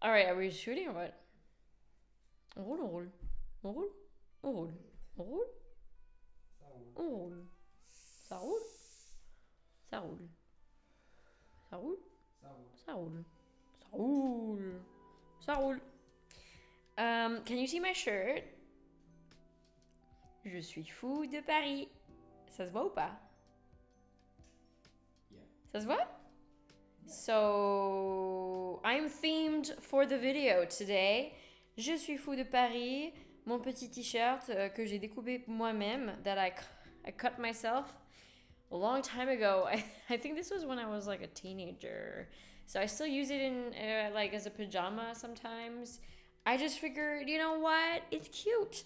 All right, are we shooting or what? On roule, on roule. On roule, on roule. On roule, on roule. Ça roule. Ça roule. Ça roule. Ça roule. Ça roule. Ça roule. Can you see my shirt? Je suis fou de Paris. Ça se voit ou pas? Yeah. Ça se voit? So, I'm themed for the video today. Je suis fou de Paris. Mon petit t-shirt que j'ai découpé moi-même, that I cut myself a long time ago. I think this was when I was like a teenager. So I still use it in like as a pajama sometimes. I just figured, you know what? It's cute.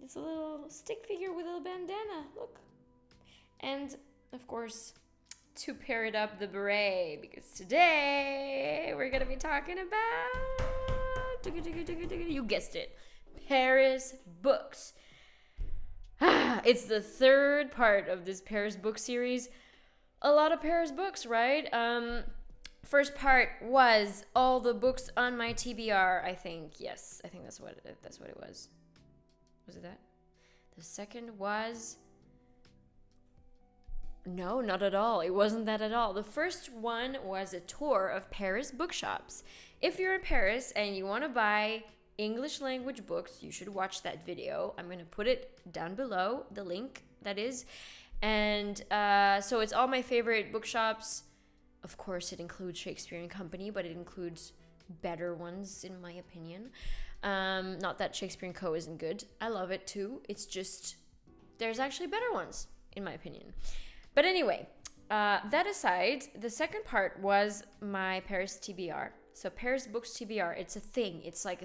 It's a little stick figure with a little bandana. Look. And of course, to pair it up, the beret, because today we're gonna be talking about, you guessed it, Paris books. It's the third part of this Paris book series. A lot of Paris books, right? First part was all the books on my TBR, I think. Yes, I think that's what it was. Was it that? The second was... No, not at all. It wasn't that at all. The first one was a tour of Paris bookshops. If you're in Paris and you want to buy English language books, you should watch that video. I'm going to put it down below, the link, that is. And so it's all my favorite bookshops. Of course, it includes Shakespeare and Company, but it includes better ones, in my opinion. Not that Shakespeare and Co. isn't good. I love it too. It's just, there's actually better ones, in my opinion. But anyway, that aside, the second part was my Paris TBR. So Paris Books TBR, it's a thing. It's like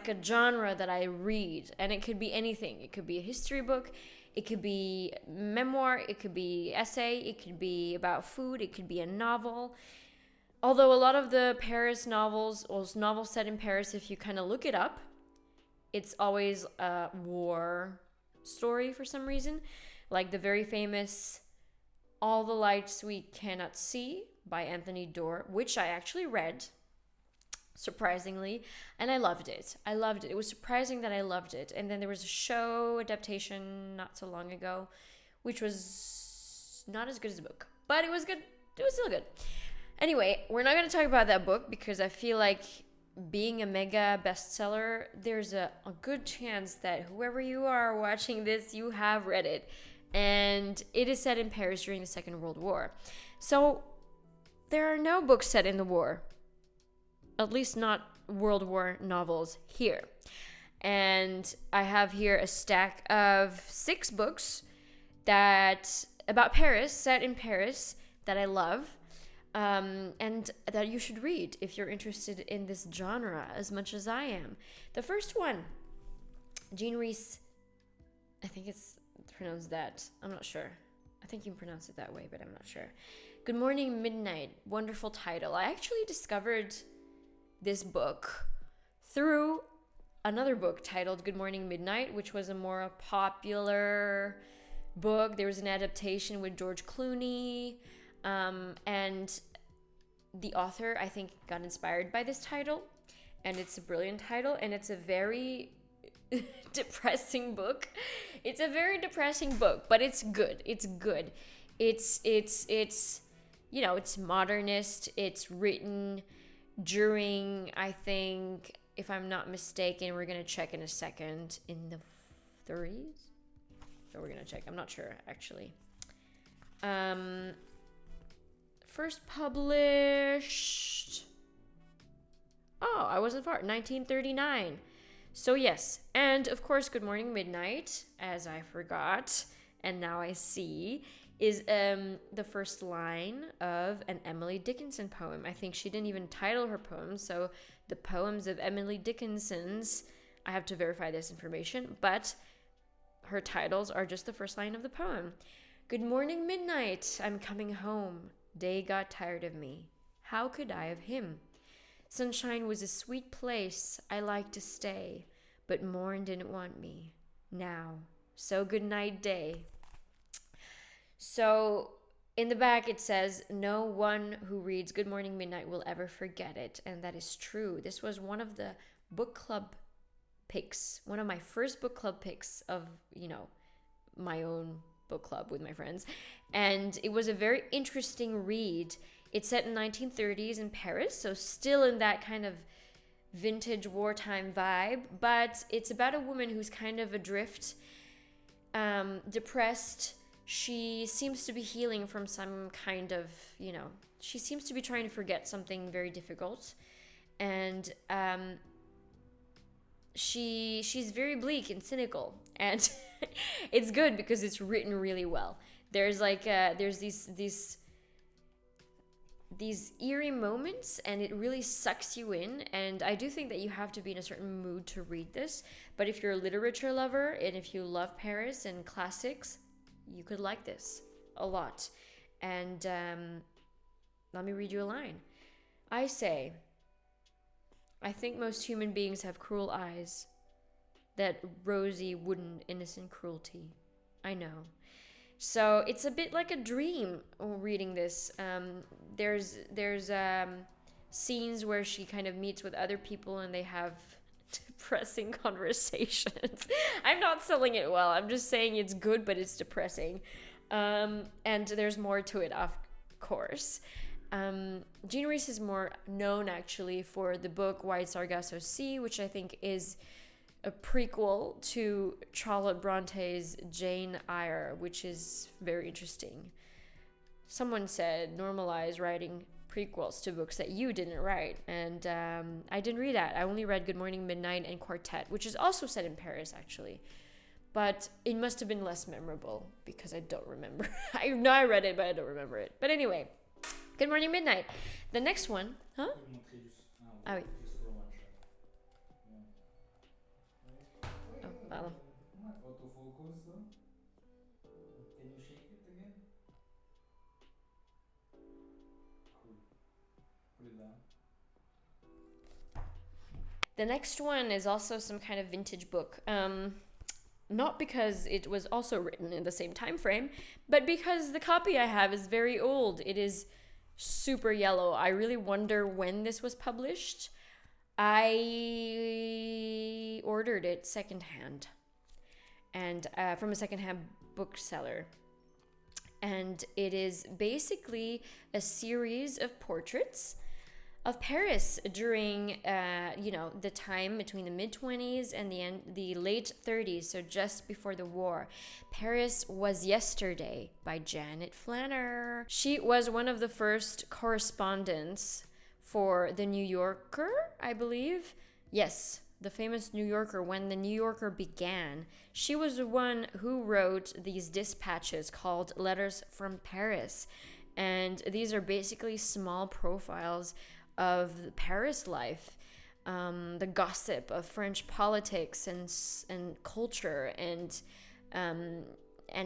a genre that I read, and it could be anything. It could be a history book, it could be memoir, it could be essay, it could be about food, it could be a novel. Although a lot of the Paris novels, or novels set in Paris, if you kind of look it up, it's always a war story for some reason. Like the very famous All the Lights We Cannot See by Anthony Doerr, which I actually read, surprisingly, and I loved it. It was surprising that I loved it. And then there was a show adaptation not so long ago, which was not as good as the book, but it was good. It was still good. Anyway, we're not going to talk about that book because I feel like being a mega bestseller, there's a good chance that whoever you are watching this, you have read it. And it is set in Paris during the Second World War. So there are no books set in the war. At least not World War novels here. And I have here a stack of 6 books about Paris, set in Paris, that I love. And that you should read if you're interested in this genre as much as I am. The first one, Jean Rhys, I think it's pronounced that. I'm not sure. I think you can pronounce it that way, but I'm not sure. Good Morning Midnight. Wonderful title. I actually discovered this book through another book titled Good Morning Midnight, which was a more popular book. There was an adaptation with George Clooney. And the author, I think, got inspired by this title. And it's a brilliant title. And it's a very depressing book. It's a very depressing book, but it's good. It's good. It's you know, it's modernist. It's written during, I think, if I'm not mistaken, we're going to check in a second, in the 30s? So we're going to check. I'm not sure, actually. First published... Oh, I wasn't far. 1939. So yes, and of course, Good Morning Midnight, as I forgot, and now I see, is the first line of an Emily Dickinson poem. I think she didn't even title her poem, so the poems of Emily Dickinson's, I have to verify this information, but her titles are just the first line of the poem. Good morning, midnight, I'm coming home. Day got tired of me. How could I of him? Sunshine was a sweet place, I liked to stay, but morn didn't want me. Now, so good night, day. So In the back, it says, "No one who reads Good Morning Midnight will ever forget it." And that is true. This was one of the book club picks, one of my first book club picks of, my own book club with my friends. And it was a very interesting read. It's set in 1930s in Paris, so still in that kind of vintage wartime vibe, but it's about a woman who's kind of adrift, depressed. She seems to be healing from some kind of, she seems to be trying to forget something very difficult. And she's very bleak and cynical. And it's good because it's written really well. There's there's these eerie moments, and it really sucks you in. And I do think that you have to be in a certain mood to read this. But if you're a literature lover and if you love Paris and classics, you could like this a lot. And let me read you a line. I say, "I think most human beings have cruel eyes, that rosy, wooden, innocent cruelty. I know." So it's a bit like a dream reading this. There's scenes where she kind of meets with other people and they have depressing conversations. I'm not selling it well. I'm just saying it's good, but it's depressing. And there's more to it, of course. Jean Rhys is more known actually for the book White Sargasso Sea, which I think is a prequel to Charlotte Bronte's Jane Eyre, which is very interesting. Someone said normalize writing prequels to books that you didn't write, and I didn't read that. I only read Good Morning Midnight and Quartet, which is also set in Paris actually, but it must have been less memorable because I don't remember. I know I read it, but I don't remember it. But anyway, Good Morning Midnight. The next one, huh? Ah oui. Oh, pardon. Autofocus. Can you shake it again? Cool. Put it down. The next one is also some kind of vintage book. Not because it was also written in the same time frame, but because the copy I have is very old. It is super yellow. I really wonder when this was published. I ordered it secondhand, and from a secondhand bookseller. And it is basically a series of portraits of Paris during, the time between the mid-20s and the late 30s, so just before the war. Paris Was Yesterday by Janet Flanner. She was one of the first correspondents for the New Yorker, I believe. Yes, the famous New Yorker. When the New Yorker began, she was the one who wrote these dispatches called Letters from Paris. And these are basically small profiles of Paris life, the gossip of French politics and culture and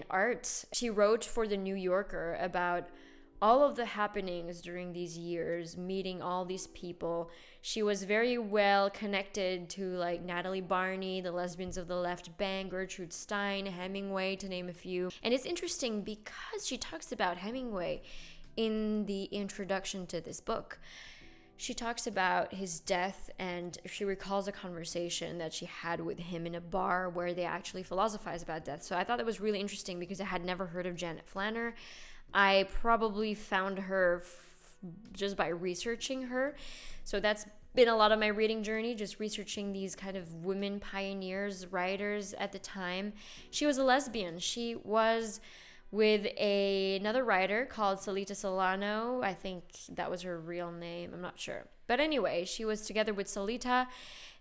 art. She wrote for the New Yorker about all of the happenings during these years, meeting all these people. She was very well connected to like Natalie Barney, the lesbians of the left bank, Gertrude Stein, Hemingway, to name a few. And it's interesting because she talks about Hemingway in the introduction to this book. She talks about his death, and she recalls a conversation that she had with him in a bar where they actually philosophize about death. So I thought that was really interesting because I had never heard of Janet Flanner. I probably found her just by researching her. So that's been a lot of my reading journey, just researching these kind of women pioneers, writers at the time. She was a lesbian. She was with another writer called Salita Solano. I think that was her real name. I'm not sure. But anyway, she was together with Salita.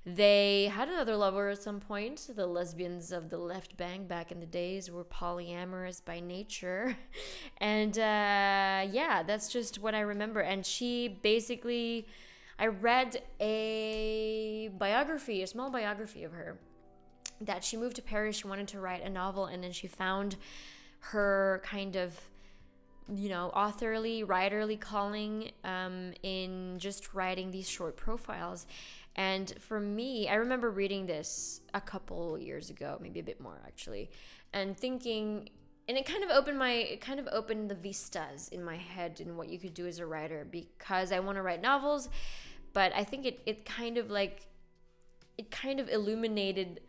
They had another lover at some point. The lesbians of the left bank back in the days were polyamorous by nature. And that's just what I remember. And she basically, I read a small biography of her, that she moved to Paris. She wanted to write a novel, and then she found her kind of, authorly, writerly calling in just writing these short profiles. And for me, I remember reading this a couple years ago, maybe a bit more actually, and thinking it kind of opened the vistas in my head in what you could do as a writer, because I want to write novels, but I think it kind of illuminated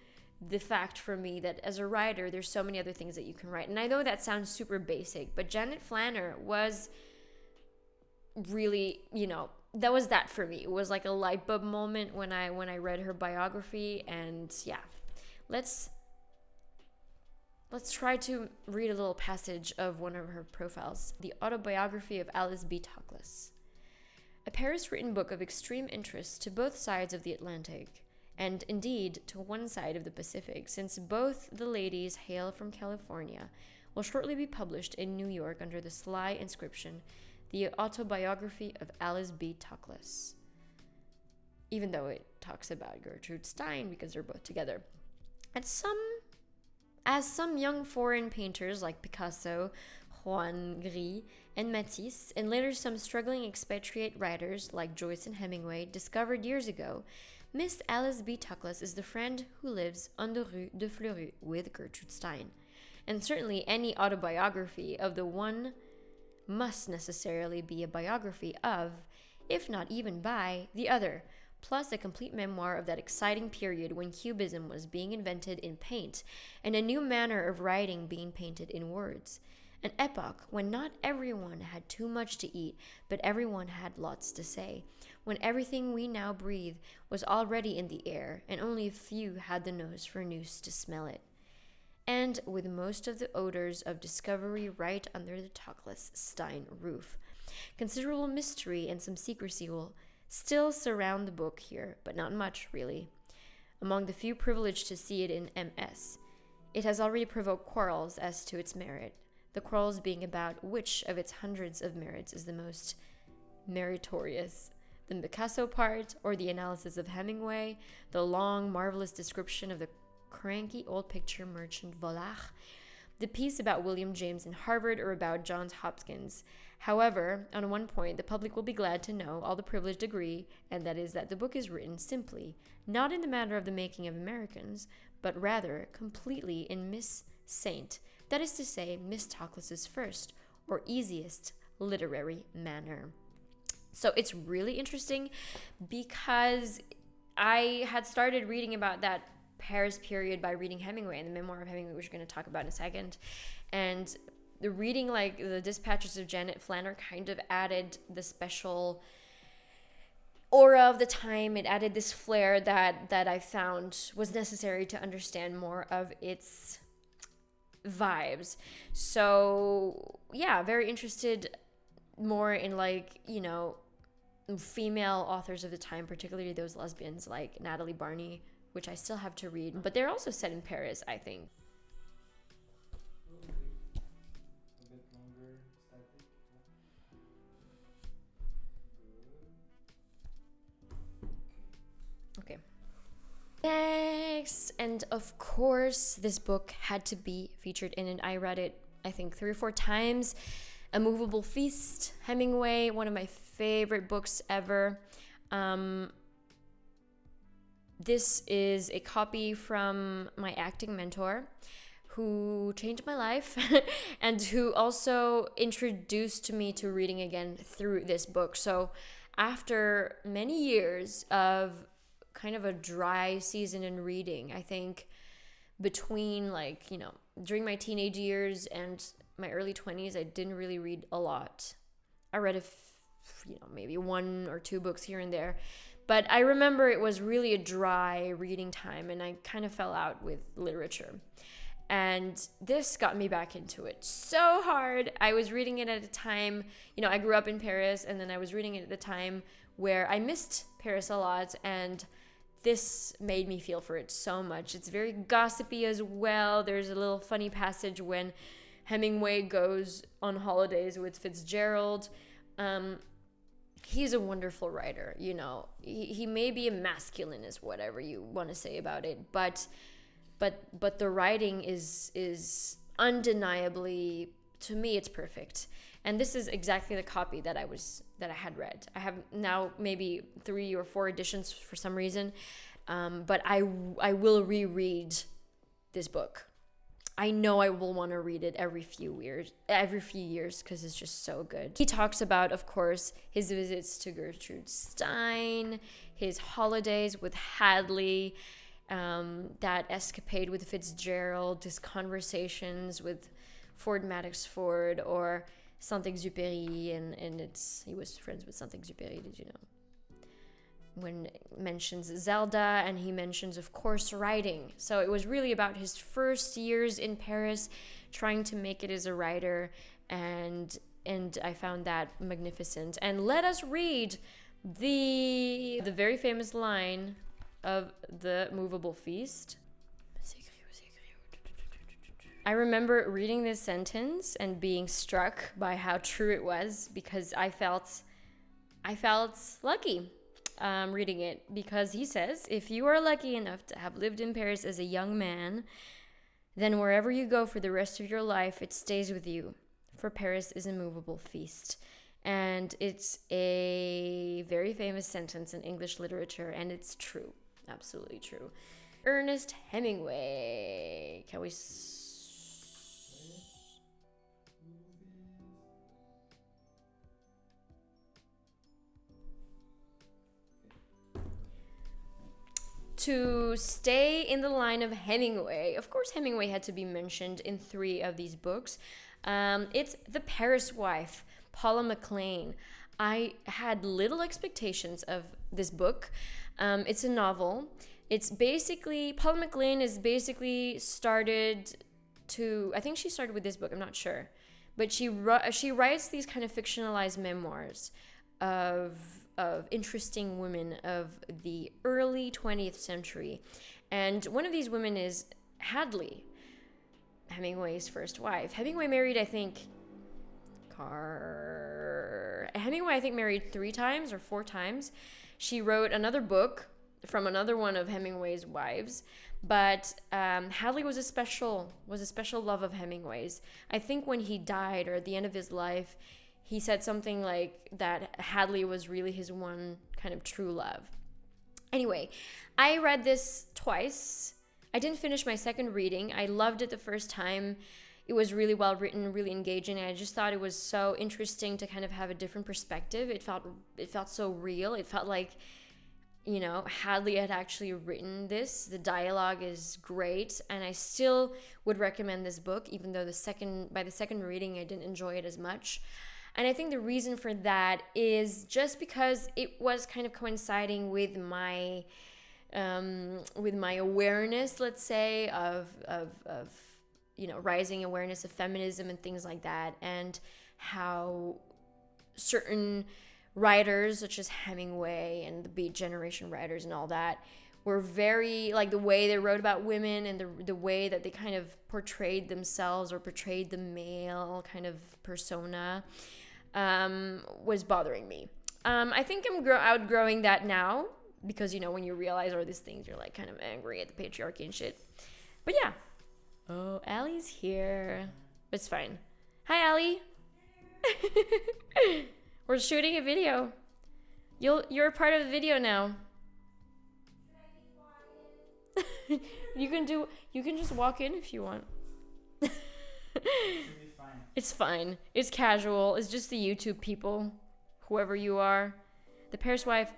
the fact for me that as a writer, there's so many other things that you can write. And I know that sounds super basic, but Janet Flanner was really, that was that for me. It was like a light bulb moment when I read her biography. And yeah, let's try to read a little passage of one of her profiles. The Autobiography of Alice B. Toklas. A Paris-written book of extreme interest to both sides of the Atlantic, and indeed to one side of the Pacific, since both the ladies hail from California, will shortly be published in New York under the sly inscription, The Autobiography of Alice B. Toklas. Even though it talks about Gertrude Stein, because they're both together. As some young foreign painters like Picasso, Juan Gris, and Matisse, and later some struggling expatriate writers like Joyce and Hemingway discovered years ago, Miss Alice B. Toklas is the friend who lives on the Rue de Fleurus with Gertrude Stein. And certainly any autobiography of the one must necessarily be a biography of, if not even by, the other, plus a complete memoir of that exciting period when Cubism was being invented in paint and a new manner of writing being painted in words. An epoch when not everyone had too much to eat, but everyone had lots to say. When everything we now breathe was already in the air, and only a few had the nose for news to smell it. And with most of the odors of discovery right under the Toklas Stein roof. Considerable mystery and some secrecy will still surround the book here, but not much, really. Among the few privileged to see it in MS, it has already provoked quarrels as to its merit. The quarrels being about which of its hundreds of merits is the most meritorious, the Picasso part or the analysis of Hemingway, the long, marvelous description of the cranky old picture merchant Vollach, the piece about William James in Harvard, or about Johns Hopkins. However, on one point, the public will be glad to know all the privileged agree, and that is that the book is written simply, not in the matter of the making of Americans, but rather completely in Miss Saint, that is to say, Miss Toklas's first or easiest literary manner. So it's really interesting because I had started reading about that Paris period by reading Hemingway and the memoir of Hemingway, which we're going to talk about in a second. And the reading, like the Dispatches of Janet Flanner, kind of added the special aura of the time. It added this flair that I found was necessary to understand more of its vibes. So yeah, very interested more in female authors of the time, particularly those lesbians like Natalie Barney, which I still have to read, but they're also set in Paris, I think. A bit longer static. Good. Okay. Next, and of course, this book had to be featured in it. I read it, I think, 3 or 4 times. A Movable Feast, Hemingway, one of my favorite books ever. This is a copy from my acting mentor who changed my life and who also introduced me to reading again through this book. So after many years of kind of a dry season in reading, I think between during my teenage years and my early 20s, I didn't really read a lot. I read maybe 1 or 2 books here and there. But I remember it was really a dry reading time, and I kind of fell out with literature. And this got me back into it so hard. I was reading it at a time, I grew up in Paris, and then I was reading it at a time where I missed Paris a lot, and this made me feel for it so much. It's very gossipy as well. There's a little funny passage when Hemingway goes on holidays with Fitzgerald. He's a wonderful writer, He may be a masculinist, whatever you want to say about it, but the writing is undeniably, to me, it's perfect. And this is exactly the copy that I had read. I have now maybe 3 or 4 editions for some reason, but I will reread this book. I know I will want to read it every few years because it's just so good. He talks about, of course, his visits to Gertrude Stein, his holidays with Hadley, that escapade with Fitzgerald, his conversations with Ford Madox Ford or Saint-Exupéry, and he was friends with Saint-Exupéry, did you know? When mentions Zelda, and he mentions, of course, writing. So it was really about his first years in Paris, trying to make it as a writer, and I found that magnificent. And let us read the very famous line of the Movable Feast. I remember reading this sentence and being struck by how true it was, because I felt lucky reading it, because he says, if you are lucky enough to have lived in Paris as a young man, then wherever you go for the rest of your life, it stays with you, for Paris is a movable feast. And it's a very famous sentence in English literature, and it's true, absolutely true. Ernest Hemingway. Can we to stay in the line of Hemingway, of course Hemingway had to be mentioned in 3 of these books. It's The Paris Wife, Paula McLean. I had little expectations of this book. It's a novel. It's basically, Paula McLean is basically started to, I think she started with this book, I'm not sure. But she writes these kind of fictionalized memoirs of interesting women of the early 20th century. And one of these women is Hadley, Hemingway's first wife. Hemingway married, I think, married 3 times or 4 times. She wrote another book from another one of Hemingway's wives, but Hadley was a special love of Hemingway's. I think when he died, or at the end of his life, he said something like that Hadley was really his one kind of true love. Anyway, I read this twice. I didn't finish my second reading. I loved it the first time. It was really well written, really engaging. And I just thought it was so interesting to kind of have a different perspective. It felt so real. It felt like, you know, Hadley had actually written this. The dialogue is great, and I still would recommend this book, even though by the second reading I didn't enjoy it as much. And I think the reason for that is just because it was kind of coinciding with my awareness, let's say, of you know, rising awareness of feminism and things like that, and how certain writers such as Hemingway and the Beat Generation writers and all that were very, like, the way they wrote about women and the way that they kind of portrayed themselves or portrayed the male kind of persona was bothering me. I think I'm outgrowing that now, because, you know, when you realize all these things, you're like kind of angry at the patriarchy and shit. But yeah. Oh, Allie's here. It's fine. Hi, Allie. We're shooting a video. You're a part of the video now. You can just walk in if you want. It's fine. It's casual. It's just the YouTube people, whoever you are. The Paris Wife.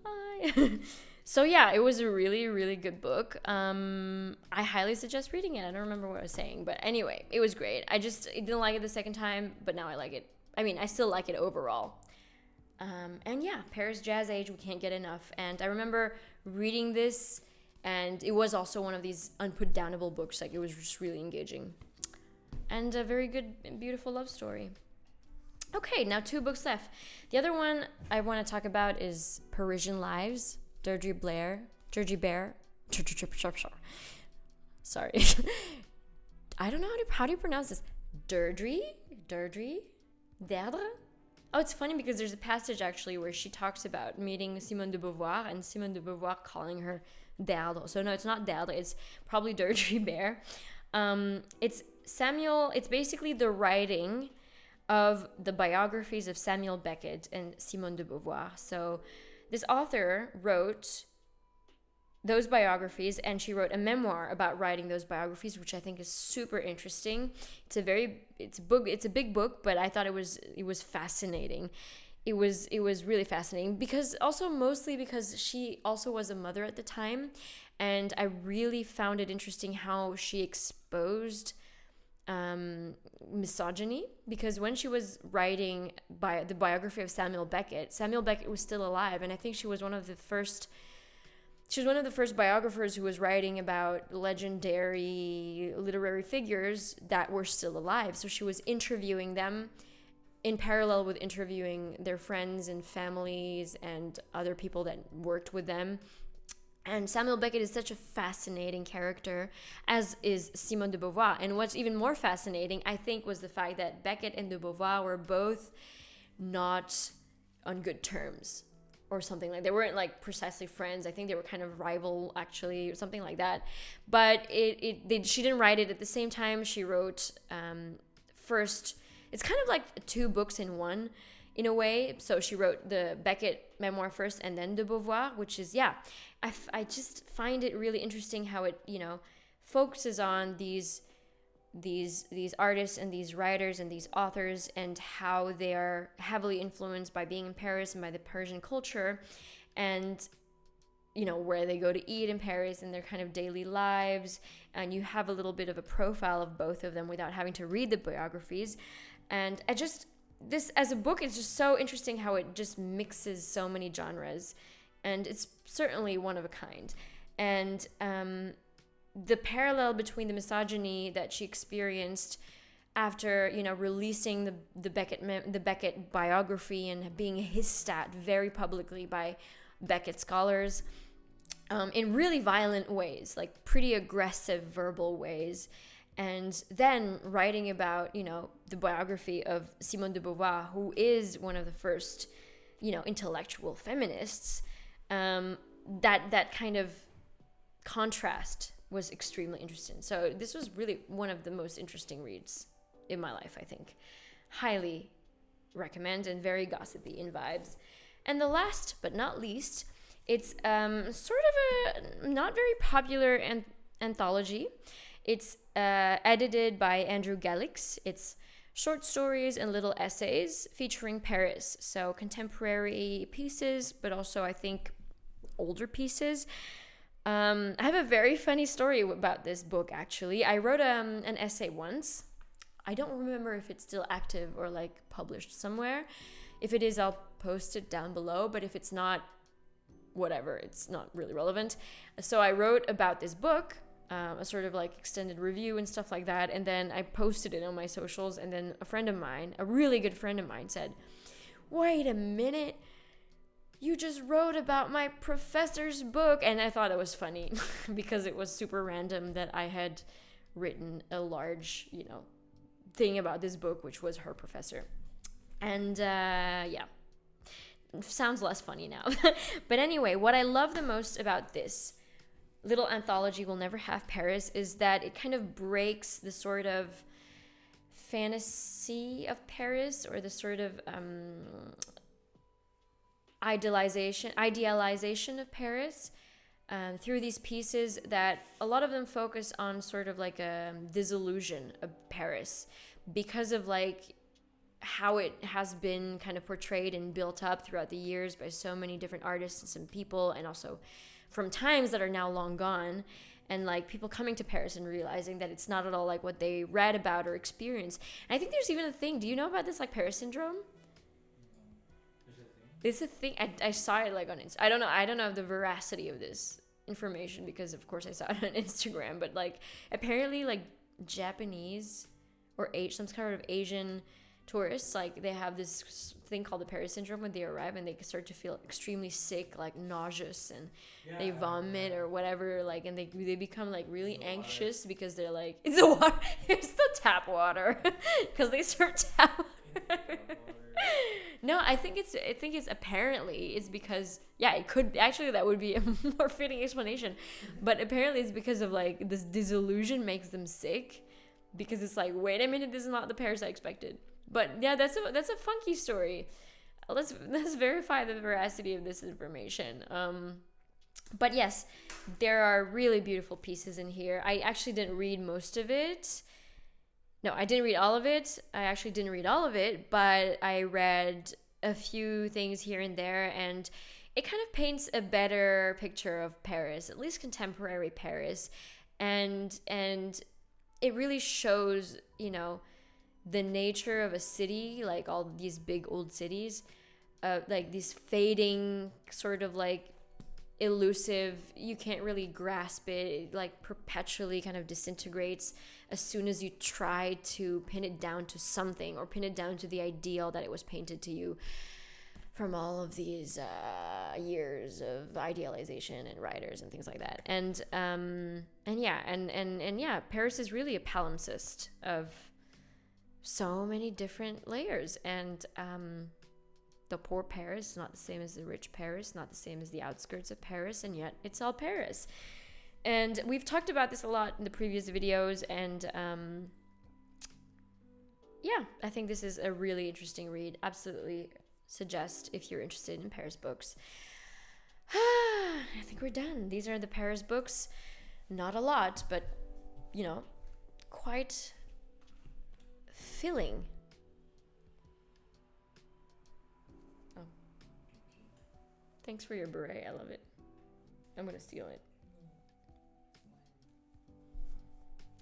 Hi. So yeah, it was a really, really good book. I highly suggest reading it. I don't remember what I was saying, but anyway, it was great. I didn't like it the second time, but now I like it. I mean, I still like it overall. And yeah, Paris Jazz Age, we can't get enough. And I remember reading this, and it was also one of these unputdownable books. Like, it was just really engaging. And a very good and beautiful love story. Okay, now 2 books left. The other one I want to talk about is Parisian Lives, Deirdre Bear. Sorry. I don't know how do you pronounce this? Deirdre? Oh, it's funny because there's a passage actually where she talks about meeting Simone de Beauvoir and Simone de Beauvoir calling her Deirdre. So no, it's not Deirdre, it's probably Deirdre Bear. It's basically the writing of the biographies of Samuel Beckett and Simone de Beauvoir. So this author wrote those biographies, and she wrote a memoir about writing those biographies, which I think is super interesting. It's a big book, but I thought it was fascinating. It was really fascinating, because also mostly because she also was a mother at the time, and I really found it interesting how she exposed misogyny, because when she was writing the biography of Samuel Beckett was still alive, and I think she was one of the first biographers who was writing about legendary literary figures that were still alive. So she was interviewing them in parallel with interviewing their friends and families and other people that worked with them. And Samuel Beckett is such a fascinating character, as is Simone de Beauvoir. And what's even more fascinating, I think, was the fact that Beckett and de Beauvoir were both not on good terms, or something like. They weren't like precisely friends. I think they were kind of rival, actually, or something like that. But she didn't write it at the same time. She wrote first. It's kind of like 2 books in one, in a way. So she wrote the Beckett memoir first, and then de Beauvoir, which is, I just find it really interesting how it, focuses on these artists and these writers and these authors, and how they are heavily influenced by being in Paris and by the Parisian culture, and where they go to eat in Paris and their kind of daily lives. And you have a little bit of a profile of both of them without having to read the biographies. And this as a book, it's just so interesting how it just mixes so many genres, and it's certainly one of a kind. And the parallel between the misogyny that she experienced after releasing the Beckett biography and being hissed at very publicly by Beckett scholars in really violent ways, like pretty aggressive verbal ways, and then writing about the biography of Simone de Beauvoir, who is one of the first intellectual feminists. That kind of contrast was extremely interesting. So this was really one of the most interesting reads in my life, I think. Highly recommend, and very gossipy in vibes. And the last but not least, it's sort of a not very popular anthology. It's edited by Andrew Gallix. It's short stories and little essays featuring Paris. So contemporary pieces, but also I think older pieces. I have a very funny story about this book, actually. I wrote an essay once. I don't remember if it's still active or like published somewhere. If it is, I'll post it down below. But if it's not, whatever, it's not really relevant. So I wrote about this book, a sort of like extended review and stuff like that. And then I posted it on my socials. And then a friend of mine, a really good friend of mine, said, "Wait a minute. You just wrote about my professor's book." And I thought it was funny because it was super random that I had written a large, thing about this book, which was her professor. And sounds less funny now. But anyway, what I love the most about this little anthology, We'll Never Have Paris, is that it kind of breaks the sort of fantasy of Paris, or the sort of idealization of Paris, through these pieces that a lot of them focus on sort of like a disillusion of Paris because of like how it has been kind of portrayed and built up throughout the years by so many different artists and people, and also from times that are now long gone, and like people coming to Paris and realizing that it's not at all like what they read about or experienced. And I think there's even a thing, do you know about this, like Paris syndrome? It's a thing. I saw it like on Instagram. I don't know the veracity of this information, because of course I saw it on Instagram, but like apparently like Japanese or some kind of Asian tourists, like they have this thing called the Paris syndrome when they arrive, and they start to feel extremely sick, like nauseous, and they vomit or whatever, like, and they become like really anxious because they're like, it's the water, it's the tap water, because they serve tap water. No, I think it's apparently it's because, it could actually, that would be a more fitting explanation, but apparently it's because of like this disillusion makes them sick, because it's like, wait a minute, this is not the Paris I expected. But yeah, that's a funky story. Let's verify the veracity of this information. But yes, there are really beautiful pieces in here. I actually didn't read most of it. No, I didn't read all of it. I actually didn't read all of it, but I read a few things here and there, and it kind of paints a better picture of Paris, at least contemporary Paris. And it really shows, you know, the nature of a city, like all these big old cities, like these fading, sort of like elusive, you can't really grasp it like perpetually kind of disintegrates as soon as you try to pin it down to something or pin it down to the ideal that it was painted to you from all of these years of idealization and writers and things like that. And yeah, Paris is really a palimpsest of so many different layers. And the poor Paris, not the same as the rich Paris, not the same as the outskirts of Paris, and yet it's all Paris. And we've talked about this a lot in the previous videos, and yeah, I think this is a really interesting read. Absolutely suggest if you're interested in Paris books. I think we're done. These are the Paris books. Not a lot, but, you know, quite filling. Oh. Thanks for your beret. I love it. I'm going to steal it.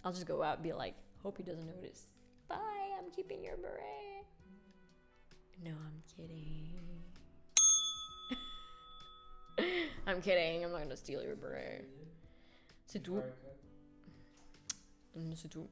I'll just go out and be like, hope he doesn't notice. Bye, I'm keeping your beret. No, I'm kidding. I'm kidding. I'm not going to steal your beret. C'est tout. C'est tout.